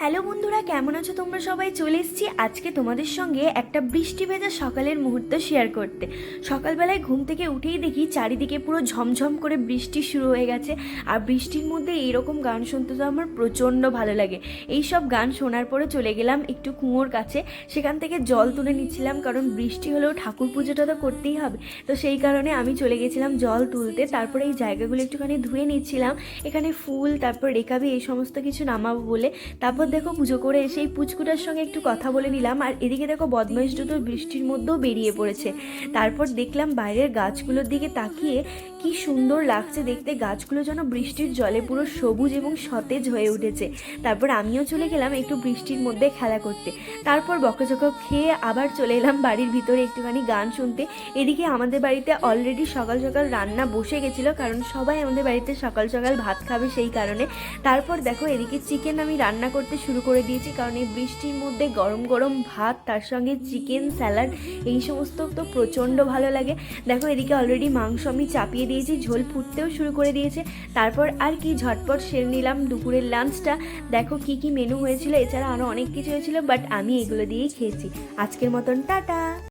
Hello বন্ধুরা, কেমন আছো তোমরা সবাই? চলে এসেছি আজকে তোমাদের সঙ্গে একটা বৃষ্টি ভেজা সকালের মুহূর্ত শেয়ার করতে। সকালবেলায় ঘুম থেকে উঠেই দেখি চারিদিকে পুরো ঝমঝম করে বৃষ্টি শুরু হয়ে গেছে। আর বৃষ্টির মধ্যে এইরকম গান শুনতে তো আমার প্রচণ্ড ভালো লাগে। এই সব গান শোনার পরে চলে গেলাম একটু কুয়োর কাছে, সেখান থেকে জল তুলে নিচ্ছিলাম, কারণ বৃষ্টি হলেও ঠাকুর পুজোটা তো করতেই হবে। তো সেই কারণে আমি চলে গেছিলাম জল তুলতে। তারপরে এই জায়গাগুলো একটুখানি ধুয়ে নিচ্ছিলাম, এখানে ফুল তারপর রেকাবি এই সমস্ত কিছু নামাবো বলে। তারপর দেখো পুজো করে এসে এই পুচকুটার সঙ্গে একটু কথা বলে নিলাম। আর এদিকে দেখো বদমাইশ দুটো বৃষ্টির মধ্যেও বেরিয়ে পড়েছে। তারপর দেখলাম বাইরের গাছগুলোর দিকে তাকিয়ে কি সুন্দর লাগছে দেখতে, গাছগুলো যেন বৃষ্টির জলে পুরো সবুজ এবং সতেজ হয়ে উঠেছে। তারপর আমিও চলে গেলাম একটু বৃষ্টির মধ্যে খেলা করতে। তারপর বকাঝকা খেয়ে আবার চলে এলাম বাড়ির ভিতরে একটুখানি গান শুনতে। এদিকে আমাদের বাড়িতে অলরেডি সকাল সকাল রান্না বসে গেছিলো, কারণ সবাই আমাদের বাড়িতে সকাল সকাল ভাত খাবে সেই কারণে। তারপর দেখো এদিকে চিকেন আমি রান্না করতে শুরু করে দিয়েছি, কারণ এই বৃষ্টির মধ্যে গরম গরম ভাত তার সঙ্গে চিকেন স্যালাড এই সমস্ত তো প্রচণ্ড ভালো লাগে। দেখো এদিকে অলরেডি মাংস আমি চাপিয়ে দিয়েছি, ঝোল ফুটতেও শুরু করে দিয়েছে। তারপর আর কি ঝটপট সেরে নিলাম দুপুরের লাঞ্চটা। দেখো কি কি মেনু হয়েছিল, এছাড়া আরও অনেক কিছু হয়েছিল, বাট আমি এগুলো দিয়েই খেয়েছি। আজকের মতন টাটা।